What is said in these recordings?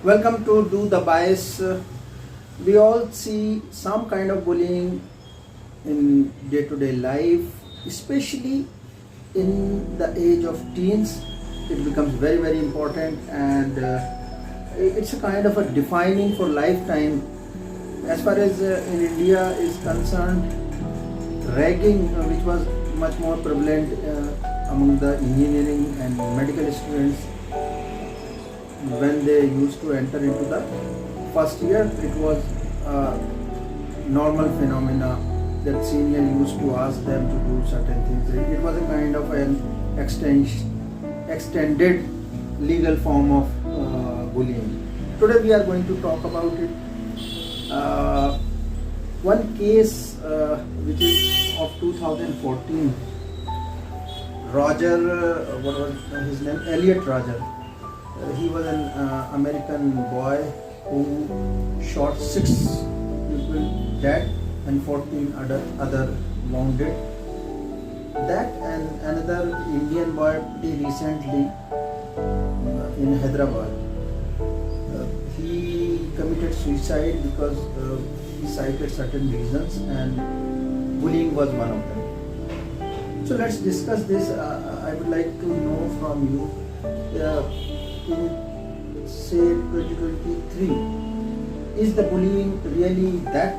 Welcome to Do the Bias. We all see some kind of bullying in day-to-day life, especially in the age of teens. It becomes very important, and it's a kind of a defining for lifetime. As far as in India is concerned, ragging, which was much more prevalent among the engineering and medical students when they used to enter into the first year, it was a normal phenomena that senior used to ask them to do certain things. It was a kind of an extended legal form of bullying. Today we are going to talk about it. One case which is of 2014. Roger, what was his name? Elliot Roger. He was an American boy who shot 6 people dead and 14 other wounded. That and another Indian boy pretty recently in Hyderabad. He committed suicide because he cited certain reasons, and bullying was one of them. So let's discuss this. I would like to know from you. In say 2023, is the bullying really that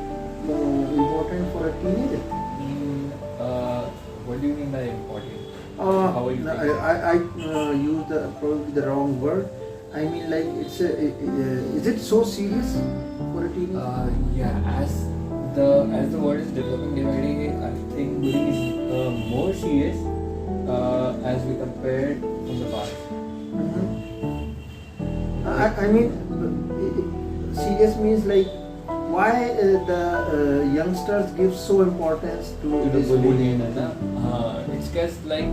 important for a teenager? What do you mean by important? How are you I use probably the wrong word. I mean, like, is it so serious for a teenager? Yeah, as the world is developing day by day, I think bullying is more serious as we compare from the past. I mean, serious means like why the youngsters give so importance to The this bullying. bullying. It's because like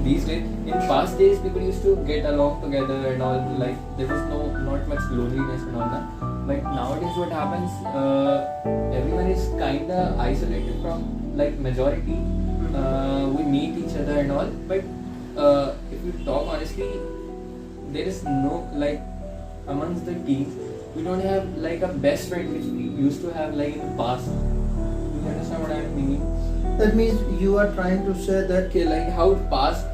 these days, in past days, people used to get along together and all. Like there was not much loneliness and all that. But nowadays, what happens? Everyone is kinda isolated from like majority. We meet each other and all. But if you talk honestly, there is no like amongst the teens, we don't have like a best friend which we used to have like in the past. You understand what I'm meaning? That means you are trying to say that Okay, like how in past,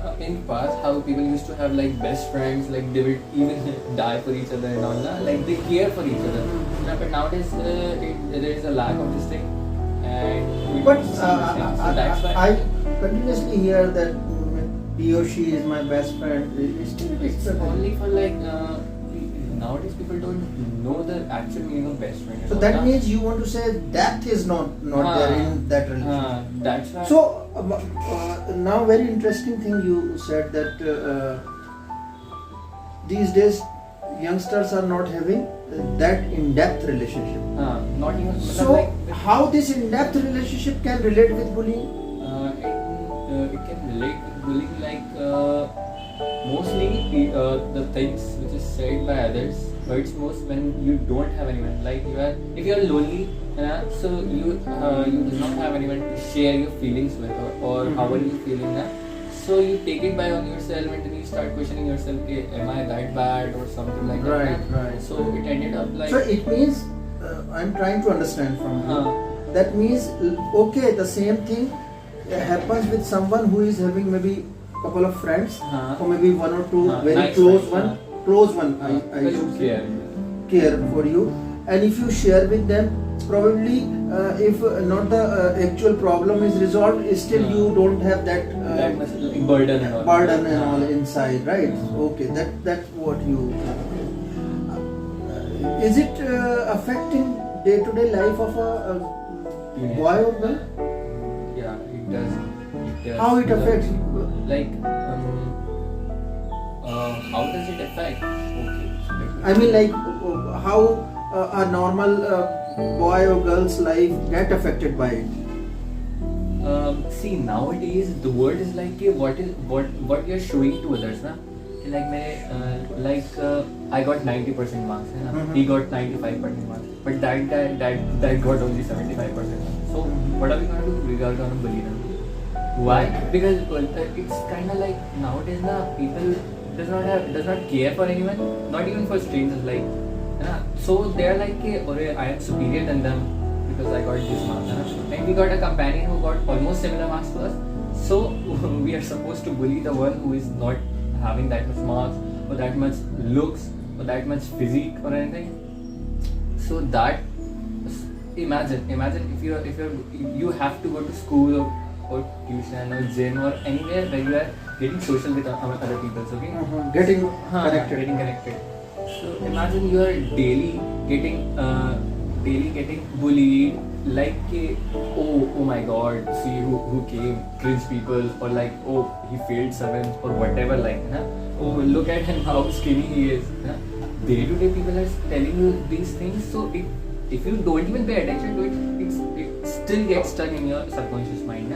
how people used to have like best friends, like they would even die for each other and all that. Like they care for each other. But nowadays, there is a lack of this thing, and we But don't see the same. So that's why I continuously hear that he or she is my best friend. it's only for like nowadays people don't know the actual meaning of best friend. So that means you want to say depth is not there in that relationship. That's why. So now very interesting thing you said that these days youngsters are not having that in-depth relationship. Not even. So like, how this in-depth relationship can relate with bullying? it can relate with bullying like mostly the things which is said by others hurts most when you don't have anyone. Like if you are lonely, so you do not have anyone to share your feelings with, or how are you feeling now. So you take it by on yourself, and then you start questioning yourself, okay, am I that bad or something like that. Right. So it ended up like. So it means I'm trying to understand from you. That means okay, the same thing happens with someone who is having maybe couple of friends, or maybe one or two very nice close friends, one. I Because should you care for you, and if you share with them, probably if not the actual problem is resolved, still you don't have that much burden and all. burden and all inside, right? Okay, that's what you. Is it affecting day-to-day life of a boy or girl? Yeah, it does. How it affects? Like, how does it affect? Okay. I mean, like how a normal boy or girl's life get affected by it. See, nowadays the word is like what you're showing to others, na? Like I got 90% marks, Mm-hmm. he got 95% marks, but that got only 75% marks. So what are we gonna do? We are gonna bully them. Why? Because it's kind of like nowadays, na, people does not care for anyone, not even for strangers. Like So they are like, I am superior than them because I got this marks. And we got a companion who got almost similar marks to us. So we are supposed to bully the one who is not having that much marks or that much looks or that much physique or anything. So that, imagine if you have to go to school or tuition or gym or anywhere where you are getting social with other people, okay? Getting connected. So imagine you are daily getting bullied, like oh my god, see who came, cringe people, or like, oh, he failed 7th or whatever, like, oh, look at him, how skinny he is. Day to day people are telling you these things, so if you don't even pay attention to it, it still gets stuck in your subconscious mind.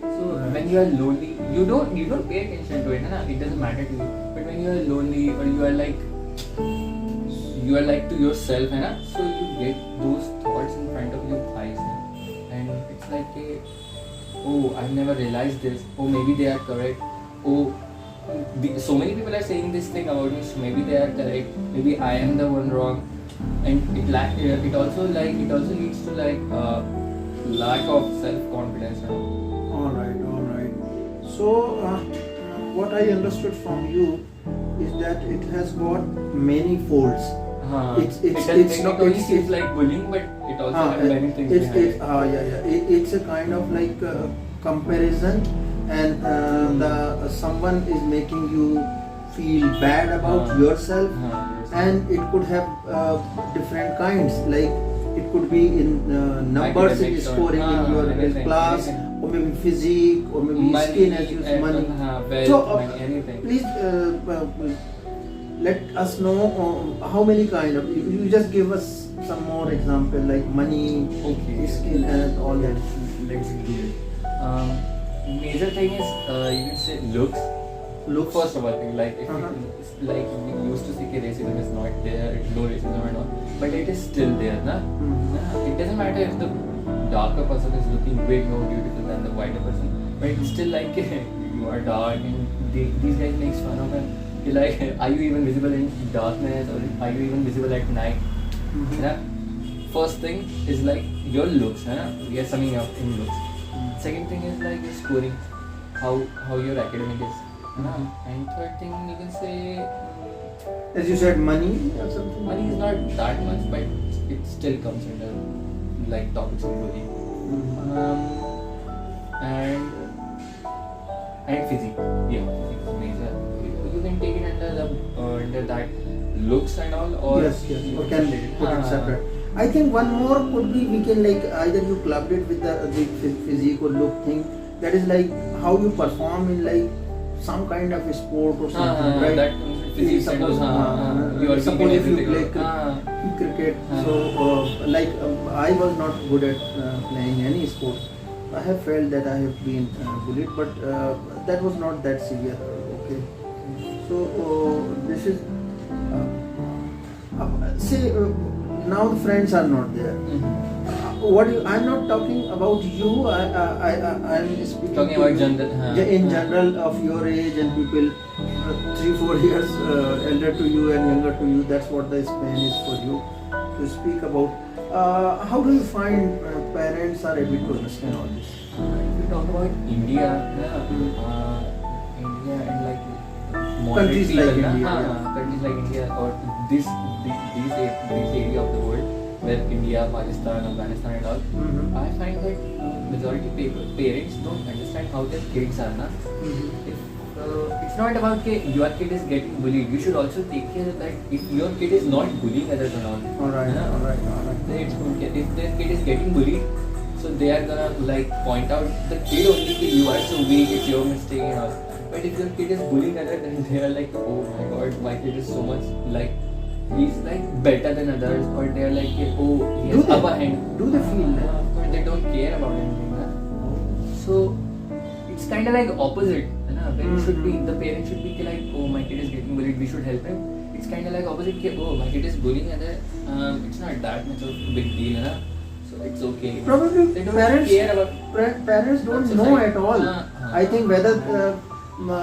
So when you are lonely, you don't pay attention to it. It doesn't matter to you. But when you are lonely or you are like to yourself, so you get those thoughts in front of your eyes, and it's like, oh, I've never realized this. Oh, maybe they are correct. Oh, so many people are saying this thing about me, so maybe they are correct. Maybe I am the one wrong. And it also leads to lack of self-confidence. All right. So what I understood from you is that it has got many folds. It only seems like bullying, but it also has many things behind it. It's a kind of like comparison, and someone is making you feel bad about yourself. And it could have different kinds, like it could be in numbers it is scoring in your class, or maybe physique, or maybe money, skin, as you say, money. Wealth, So anything. please let us know how many kind of, you just give us some more example, like money, skin, and all that. Let's do it. Major thing is, you can say looks. First of all, like if we used to say racism is not there, no racism or not, but it is still there, It doesn't matter if the darker person is looking way more beautiful than the whiter person, but it's still like you are dark, and these guys makes fun of him. Like, are you even visible in darkness, or are you even visible at night? First thing is like your looks, we are summing up in looks. Second thing is like your scoring, how your academic is. And third thing you can say, as you said, money or something. Money is not that much, but it still comes under like topics of bullying. And physique, physique is major. You can take it under that looks and all, or yes, or can put it separate. I think one more could be, we can like either you clubbed it with the physique or look thing. That is like how you perform in like some kind of a sport or something, right? That physique, suppose if you play cricket, so I was not good at playing any sport. I have felt that I have been bullied, but that was not that severe. Okay, so this is now the friends are not there. I'm not talking about you. I'm speaking talking about in general of your age and people 3-4 years elder to you and younger to you. That's what the span is for you to speak about. How do you find parents are able to understand all this? If we talk about India, India and like countries like India, countries like India, or these area of the world, where India, Pakistan, Afghanistan and all, I find that majority parents don't understand how their kids are. It's not about your kid is getting bullied. You should also take care that if your kid is not bullying others and all. Alright. If their kid is getting bullied, so they are gonna like point out the kid only that you are so weak, it's your mistake and all. But if your kid is bullying others, then they are like, oh my god, my kid is so much like, he's like better than others, or they are like, oh, he has upper hand. Do they feel that? Of course, they don't care about anything. So it's kind of like opposite. The parent should be like, oh, my kid is getting bullied, we should help him. It's kind of like opposite. Oh, my kid is bullying other. It's not that much of a big deal, so it's okay. Probably they don't parents care about. Parents don't know at all. I think whether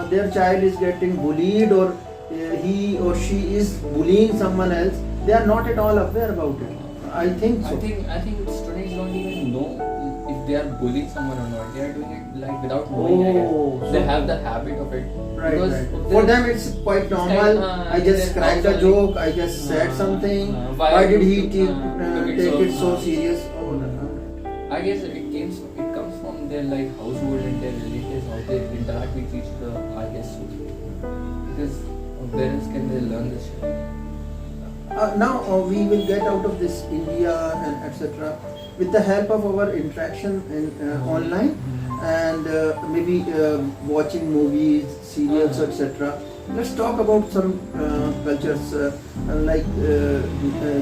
their child is getting bullied or he or she is bullying someone else, they are not at all aware about it. I think so. I think students don't even know if they are bullying someone or not. They are doing it like without knowing. I guess. They have the habit of it. Right, Because right. For them it's quite normal. I just cracked a joke, I just said something. Why did he take it so serious? Oh, no. I guess it comes from their like household and their relatives, how they interact with each other. I guess so. Because parents can they learn this shit. Now we will get out of this India and etc. with the help of our interaction online and maybe watching movies, serials, etc. Let's talk about some cultures like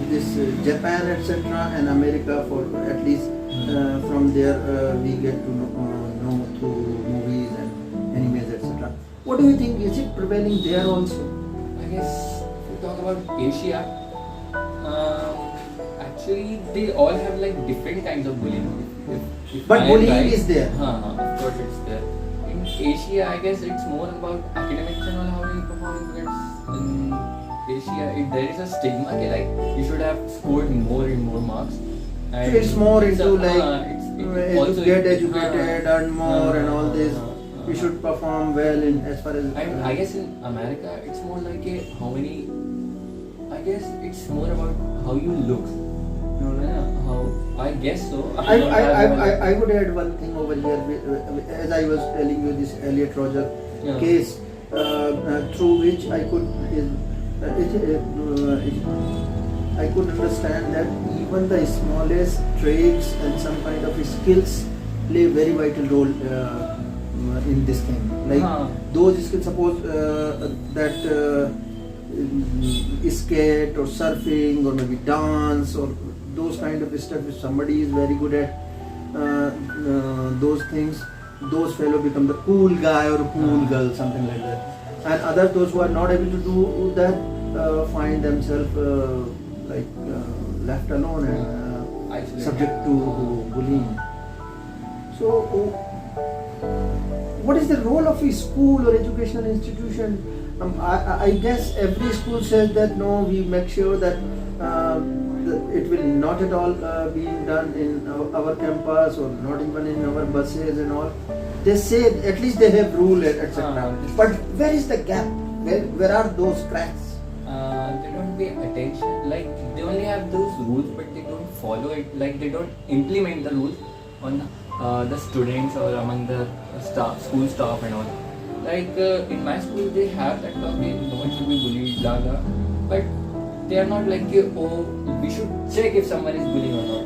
this Japan, etc. and America. For at least from there we get to know through movies and animes, etc. What do you think? Is it prevailing there also? I guess if we talk about Asia, actually they all have like different kinds of bullying. If But I am bullying right, is there. Of course it's there. In Asia, I guess it's more about academics and all how you perform. Because in Asia, there is a stigma like you should have scored more and more marks. So it's more into like get educated, earn more and all this. We should perform well in as far as. I guess in America, it's more like how many. I guess it's more about how you look. How I guess so. I would add one thing over here. As I was telling you, this Elliot Roger case, through which I could I could understand that even the smallest traits and some kind of skills play a very vital role in this thing. Like those skills, suppose that skate or surfing or maybe dance or those kind of stuff. If somebody is very good at those things, those fellow become the cool guy or cool girl, something like that. And those who are not able to do that find themselves left alone and subject to bullying. So, what is the role of a school or educational institution? I guess every school says that no, we make sure that it will not at all be done in our campus or not even in our buses and all. They say at least they have rule etc. But where is the gap? Where are those cracks? They don't pay attention. Like they only have those rules, but they don't follow it. Like they don't implement the rules on the students or among the school staff and all. Like in my school, they have that okay, no one should be bullied, blah blah. But they are not like oh, we should check if someone is bullying or not.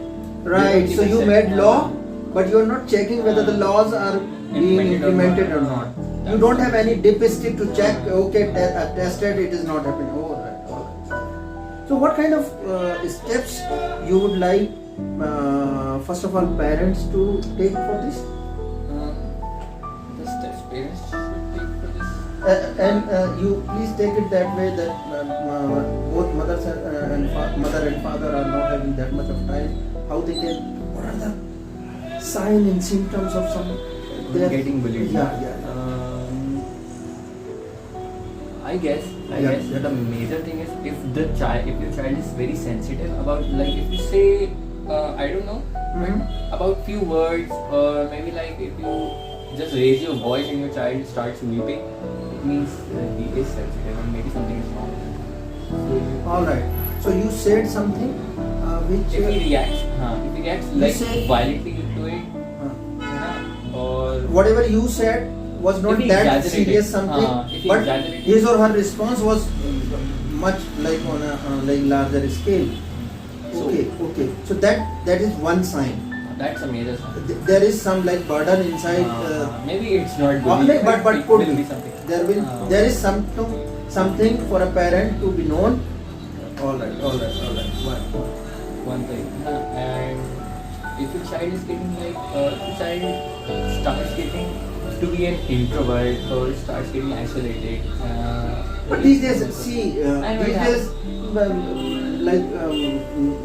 Right. So you made law, but you are not checking whether the laws are being implemented or not. You don't have any dipstick to check. Okay, tested, it is not happening. Oh, right. So what kind of steps you would like, first of all, parents to take for this? The steps parents should take for this. And you please take it that way that both mother and father are not having that much of time. How they can? What are the signs and symptoms of some? They are getting bullied. Yeah. I guess the major thing is if your child is very sensitive about like if you say I don't know about few words or maybe like if you just raise your voice and your child starts weeping, it means he is sensitive and maybe something is wrong. So, alright. So you said something which if he reacts like violently to it or whatever you said was not that serious something, but his or her response was much like on a like larger scale. Okay. So that is one sign. That's a major sign. There is some like burden inside. Maybe it's not bullying, but it could will be something. There is something for a parent to be known. All right. One thing, and if your child is getting like if your child starts getting to be an introvert or starts getting isolated. But these days,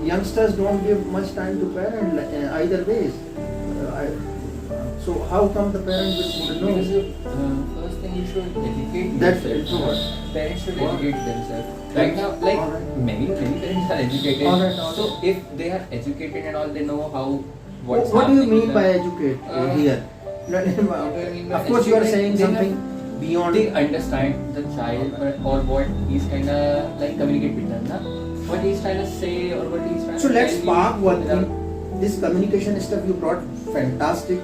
youngsters don't give much time to parents either ways. So how come the parents would Because know? first thing you should educate That's yourself. introvert. Parents should Wow. educate themselves. Right now, like Alright. many parents are educated. Alright. So if they are educated and all, they know how what's What do you happening mean in by the- educate Uh, here? what do I mean by Of course, you are educated? saying They something beyond. They understand the child or what he's kind of like communicate with them, na? What he's trying to say or what he's trying So to let's tell park you one without- thing. This communication stuff you brought fantastic.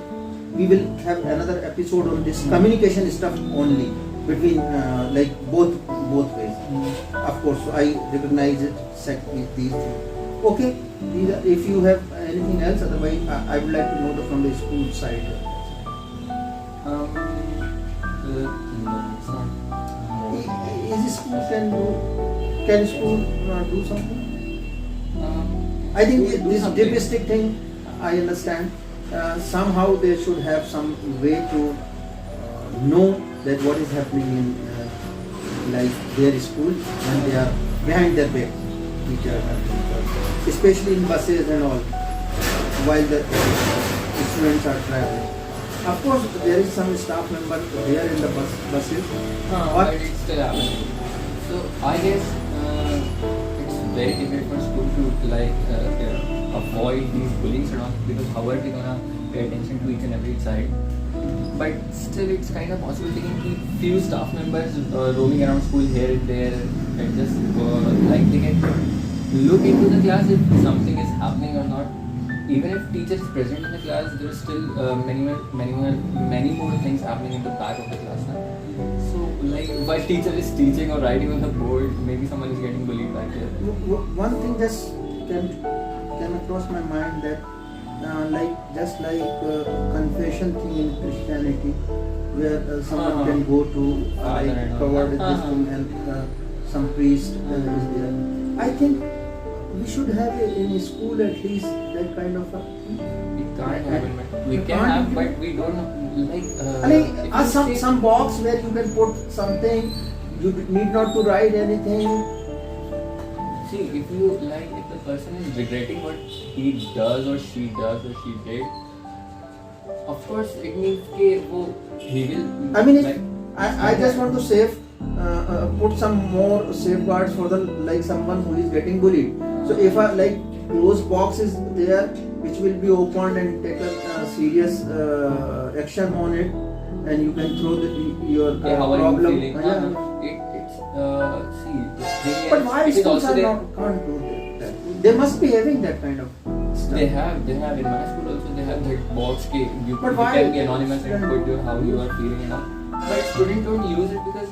We will have another episode on this communication stuff only between like both ways. Of course, I recognize it. These things. Okay. If you have anything else, otherwise I would like to know from the school side. No, it's not. Is school can school do something? I think do this something. dipstick thing, I understand. Somehow they should have some way to know that what is happening in like their school when they are behind their back, teacher, especially in buses and all, while the students are traveling. Of course, there is some staff member there in the buses. But it's still happening. So I guess it's very difficult for school to like avoid these bullies and all, because how are they gonna pay attention to each and every side? But still, it's kind of possible they can keep few staff members roaming around school here and there, and just like they can look into the class if something is happening or not. Even if teacher is present in the class, there are still many more things happening in the back of the class. Na? So, like, while teacher is teaching or writing on the board, maybe someone is getting bullied back there. One thing just came across my mind that just like confession thing in Christianity, where someone can go to covered with this thing and some priest is there. I think we should have in school at least that kind of a. We can't have it, man. We You can can't have, do but we don't know. Like, I mean, if you some say- some box where you can put something. You need not to write anything. See, if you like, if the person is regretting what he does or she did, of course it means that he will. I mean, like, I just want to save, put some more safeguards for the like someone who is getting bullied. So if I like close box is there, which will be opened and take a serious action on it, and you can throw your okay, how are problem. you feeling? Yeah. See, the thing But is, why it is schools also are there. not can't do that? They must be having that kind of stuff. They have in my school also they have that box you But why- can be anonymous and put your how you are feeling and all. But students don't use it because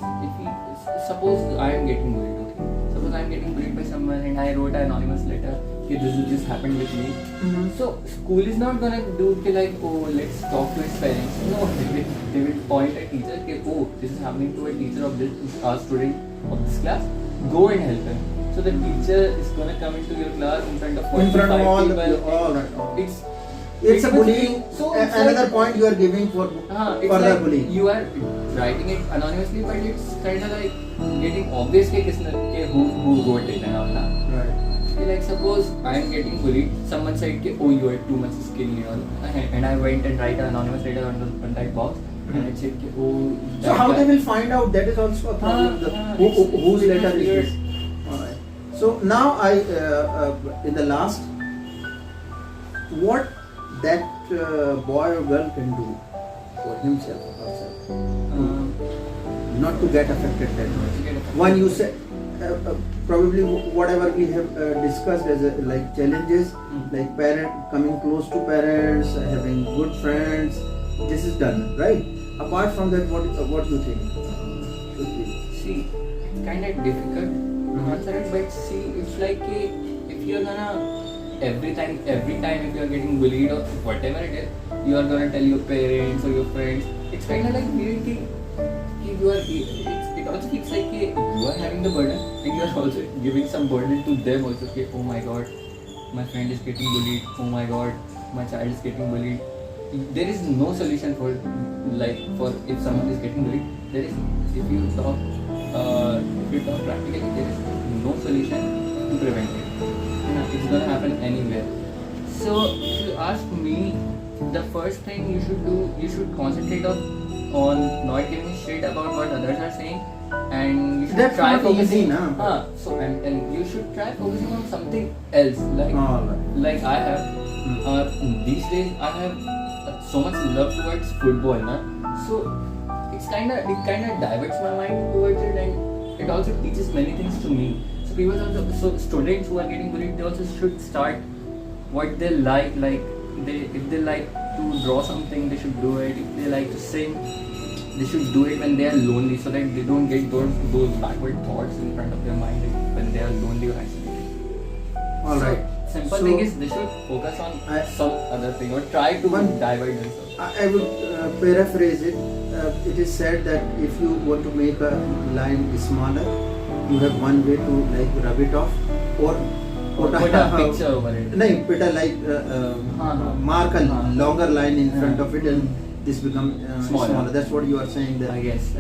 suppose I am getting bullied, okay? Suppose I am getting bullied by someone and I wrote an anonymous letter, okay, this happened with me. Mhm. So school is not gonna do like, oh, let's talk to his parents. No, they will point at teacher, okay, oh, this is happening to a teacher of this student of this class. Go and help him. So the teacher is gonna come into your class in front of 45 In front of all the people. all right. It's It's a pretty much bullying. So it's Another like- point you are giving for it's further like bullying. you are writing it anonymously, but it's kind of like getting obvious who wrote it and all that. Right. Okay, like suppose I am getting bullied, someone said, oh, you are too much skinny and all, and I went and write an anonymous letter on that box, and I said, oh. So how they will find out? That is also a problem. Whose it's letter is weird. this? Alright. So now I in the last, what that boy or girl can do for himself or herself, not to get affected that much. When you say probably whatever we have discussed as like challenges, like parent coming close to parents, having good friends, this is done, right? Apart from that, what do you think? Should be? See, it's kind of difficult to answer it, but see, it's like if you're gonna every time if you're getting bullied or whatever it is, you are gonna tell your parents or your friends. It's kind of like weird you are. It also feels like you are having the burden and you are also giving some burden to them also. Okay, oh my god, my friend is getting bullied. Oh my god, my child is getting bullied. There is no solution for if someone is getting bullied. There is if you talk practically, there is no solution to prevent it. It's gonna happen anywhere. So if you ask me, the first thing you should do, you should concentrate on not giving a shit about what others are saying, and you should That's try not focusing. easy, na? So and you should try focusing on something else, like I have. These days I have so much love towards football, na? So it kind of diverts my mind towards it, and it also teaches many things to me. So people also, so students who are getting bullied, they also should start what they like. If they like to draw something, they should do it. If they like to sing, they should do it when they are lonely, so that they don't get those backward thoughts in front of their mind when they are lonely or isolated. Alright. Simple thing is they should focus on some other thing or try to divert themselves. I would paraphrase it. It is said that if you want to make a line smaller, you have one way to rub it off, or Put a picture over it. No, put a mark a longer line in front of it, and this becomes smaller. That's what you are saying. That Yes.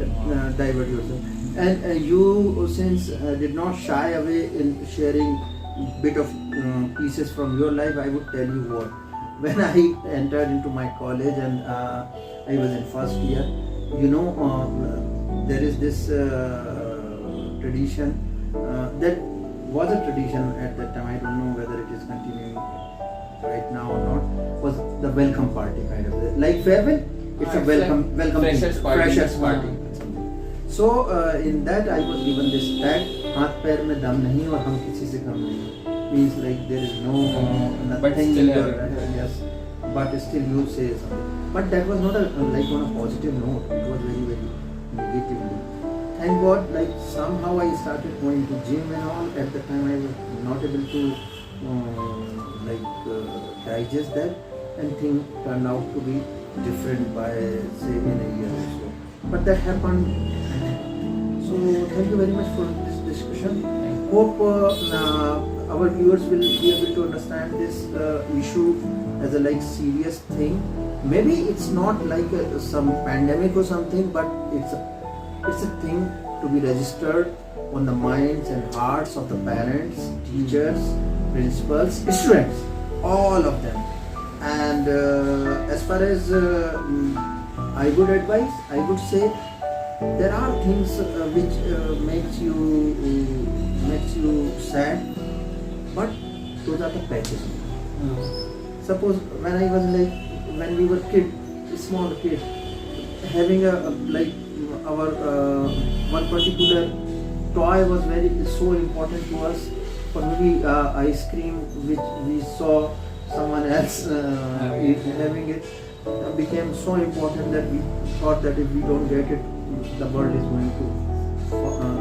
Divert yourself. And you, since did not shy away in sharing bit of pieces from your life, I would tell you what. When I entered into my college and I was in first year, there is this tradition that was a tradition at that time. I don't know whether it is continuing right now or not. Was the welcome party kind of like farewell? It's a welcome freshers party. So in that I was given this tag, हाथ पैर में दम नहीं और हम किसी से कम नहीं. Means like there is no nothing in your yes, but still you say something. But that was not on a positive note. It was very very negatively. Thank God, like somehow I started going to gym and all. At the time I was not able to digest that, and things turned out to be different by say in a year or so. But that happened. So thank you very much for this discussion. Hope our viewers will be able to understand this issue as a serious thing. Maybe it's not like some pandemic or something, but it's a thing to be registered on the minds and hearts of the parents, teachers, principals, students, all of them. And as far as I would advise, I would say there are things which makes you sad, but those are the patches. Suppose when we were small kid, having our one particular toy was so important to us, or maybe ice cream which we saw someone else having it became so important that we thought that if we don't get it, the world is going to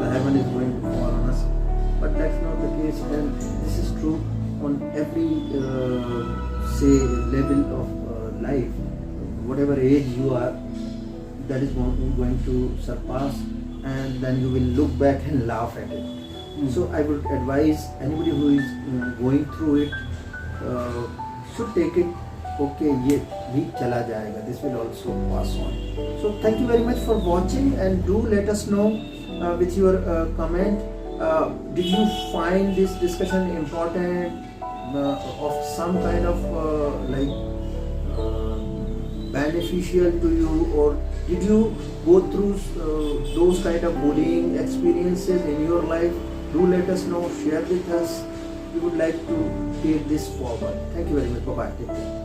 the heaven is going to fall on us. But that's not the case, and this is true on every level of life. Whatever age you are, that is going to surpass, and then you will look back and laugh at it. So I would advise anybody who is going through it should take it. Okay, ये भी चला जाएगा. This will also pass on. So thank you very much for watching, and do let us know with your comment. Did you find this discussion important, of some kind of beneficial to you, or did you go through those kind of bullying experiences in your life? Do let us know. Share with us. We would like to take this forward. Thank you very much. Bye bye. Take care.